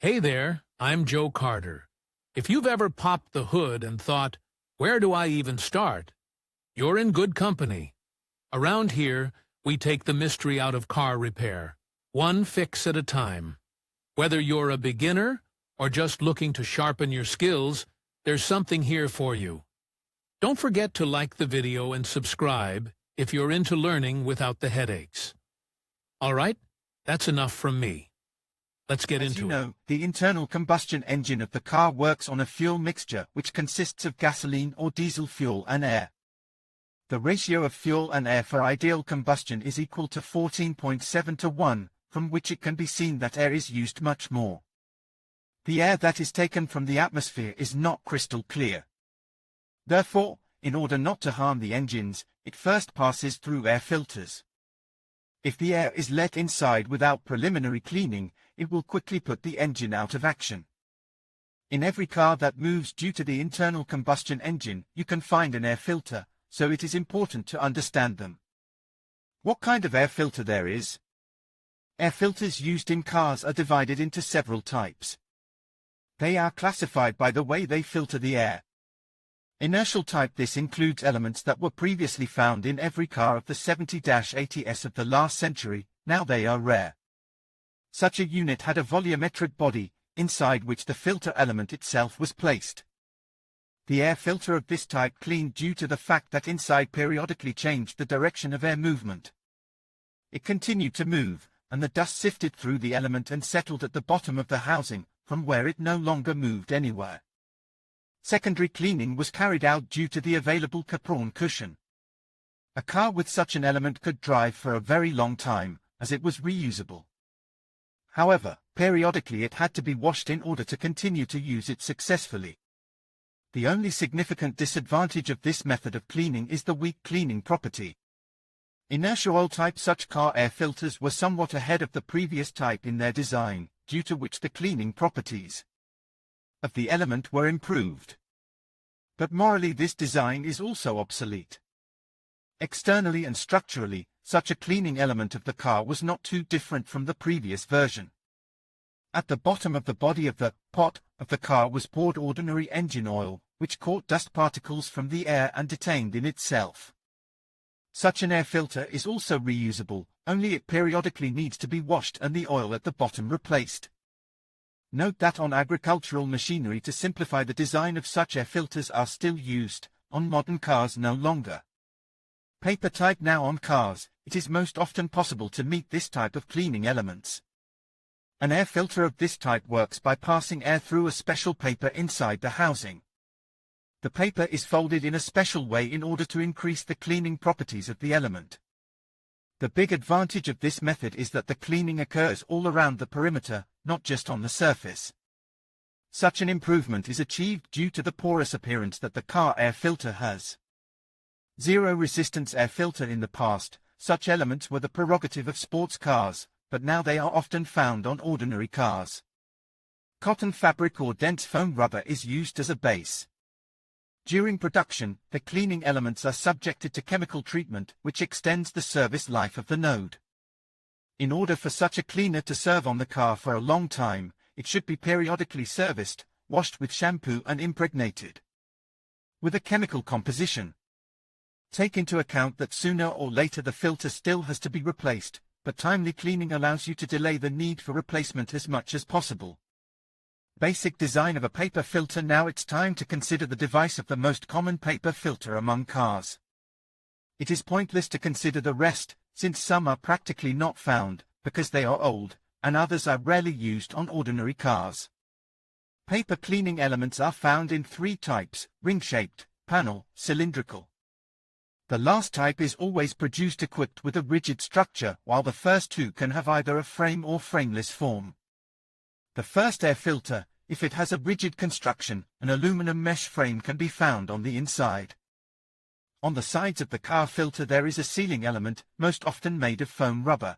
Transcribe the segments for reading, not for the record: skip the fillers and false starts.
Hey there, I'm Joe Carter. If you've ever popped the hood and thought, where do I even start? You're in good company. Around here, we take the mystery out of car repair, one fix at a time. Whether you're a beginner or just looking to sharpen your skills, there's something here for you. Don't forget to like the video and subscribe if you're into learning without the headaches. All right, that's enough from me. Let's get into it. As you know, the internal combustion engine of the car works on a fuel mixture which consists of gasoline or diesel fuel and air. The ratio of fuel and air for ideal combustion is equal to 14.7 to 1, from which it can be seen that air is used much more. The air that is taken from the atmosphere is not crystal clear. Therefore, in order not to harm the engines, it first passes through air filters. If the air is let inside without preliminary cleaning, it will quickly put the engine out of action. In every car that moves due to the internal combustion engine, you can find an air filter, so it is important to understand them. What kind of air filter there is? Air filters used in cars are divided into several types. They are classified by the way they filter the air. Inertial type. This includes elements that were previously found in every car of the 70-80s of the last century, now they are rare. Such a unit had a volumetric body, inside which the filter element itself was placed. The air filter of this type cleaned due to the fact that inside periodically changed the direction of air movement. It continued to move, and the dust sifted through the element and settled at the bottom of the housing, from where it no longer moved anywhere. Secondary cleaning was carried out due to the available Capron cushion. A car with such an element could drive for a very long time, as it was reusable. However, periodically it had to be washed in order to continue to use it successfully. The only significant disadvantage of this method of cleaning is the weak cleaning property. Inertial oil type. Such car air filters were somewhat ahead of the previous type in their design, due to which the cleaning properties of the element were improved. But morally this design is also obsolete. Externally and structurally, such a cleaning element of the car was not too different from the previous version. At the bottom of the body of the pot of the car was poured ordinary engine oil, which caught dust particles from the air and detained in itself. Such an air filter is also reusable, only it periodically needs to be washed and the oil at the bottom replaced. Note that on agricultural machinery to simplify the design of such air filters are still used, on modern cars no longer. Paper type. Now on cars, it is most often possible to meet this type of cleaning elements. An air filter of this type works by passing air through a special paper inside the housing. The paper is folded in a special way in order to increase the cleaning properties of the element. The big advantage of this method is that the cleaning occurs all around the perimeter, not just on the surface. Such an improvement is achieved due to the porous appearance that the car air filter has. Zero-resistance air filter. In the past, such elements were the prerogative of sports cars, but now they are often found on ordinary cars. Cotton fabric or dense foam rubber is used as a base. During production, the cleaning elements are subjected to chemical treatment, which extends the service life of the node. In order for such a cleaner to serve on the car for a long time, it should be periodically serviced, washed with shampoo and impregnated with a chemical composition. Take into account that sooner or later the filter still has to be replaced, but timely cleaning allows you to delay the need for replacement as much as possible. Basic design of a paper filter. Now it's time to consider the device of the most common paper filter among cars. It is pointless to consider the rest, since some are practically not found, because they are old, and others are rarely used on ordinary cars. Paper cleaning elements are found in three types: ring-shaped, panel, cylindrical. The last type is always produced equipped with a rigid structure, while the first two can have either a frame or frameless form. The first air filter, if it has a rigid construction, an aluminum mesh frame can be found on the inside. On the sides of the car filter there is a sealing element, most often made of foam rubber.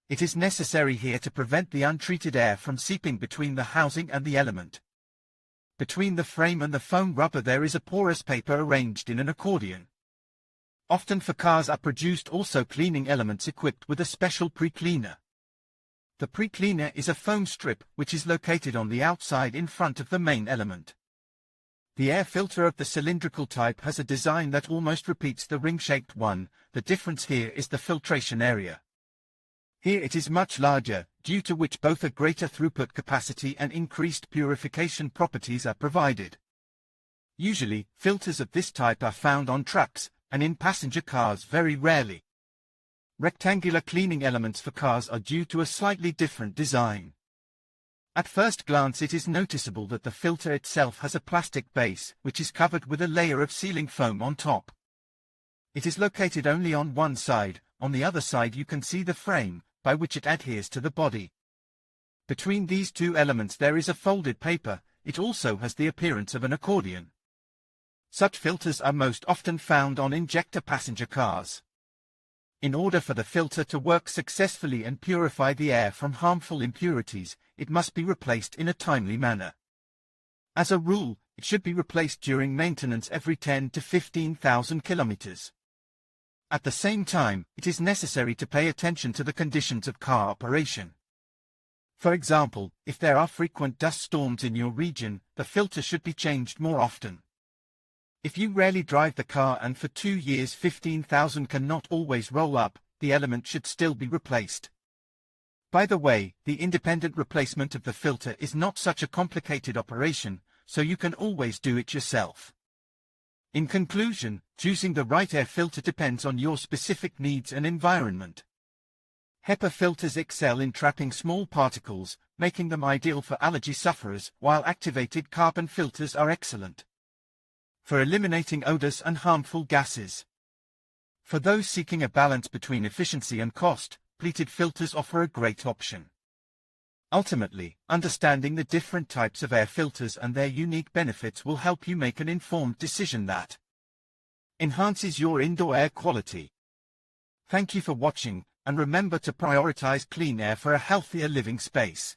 It is necessary here to prevent the untreated air from seeping between the housing and the element. Between the frame and the foam rubber there is a porous paper arranged in an accordion. Often for cars are produced also cleaning elements equipped with a special pre-cleaner. The pre-cleaner is a foam strip which is located on the outside in front of the main element. The air filter of the cylindrical type has a design that almost repeats the ring-shaped one. The difference here is the filtration area. Here it is much larger, due to which both a greater throughput capacity and increased purification properties are provided. Usually, filters of this type are found on trucks, and in passenger cars very rarely. Rectangular cleaning elements for cars are due to a slightly different design. At first glance it is noticeable that the filter itself has a plastic base, which is covered with a layer of sealing foam on top. It is located only on one side. On the other side you can see the frame, by which it adheres to the body. Between these two elements there is a folded paper. It also has the appearance of an accordion. Such filters are most often found on injector passenger cars. In order for the filter to work successfully and purify the air from harmful impurities, it must be replaced in a timely manner. As a rule, it should be replaced during maintenance every 10 to 15,000 kilometers. At the same time, it is necessary to pay attention to the conditions of car operation. For example, if there are frequent dust storms in your region, the filter should be changed more often. If you rarely drive the car and for 2 years 15,000 cannot always roll up, the element should still be replaced. By the way, the independent replacement of the filter is not such a complicated operation, so you can always do it yourself. In conclusion, choosing the right air filter depends on your specific needs and environment. HEPA filters excel in trapping small particles, making them ideal for allergy sufferers, while activated carbon filters are excellent for eliminating odors and harmful gases. For those seeking a balance between efficiency and cost, pleated filters offer a great option. Ultimately, understanding the different types of air filters and their unique benefits will help you make an informed decision that enhances your indoor air quality. Thank you for watching, and remember to prioritize clean air for a healthier living space.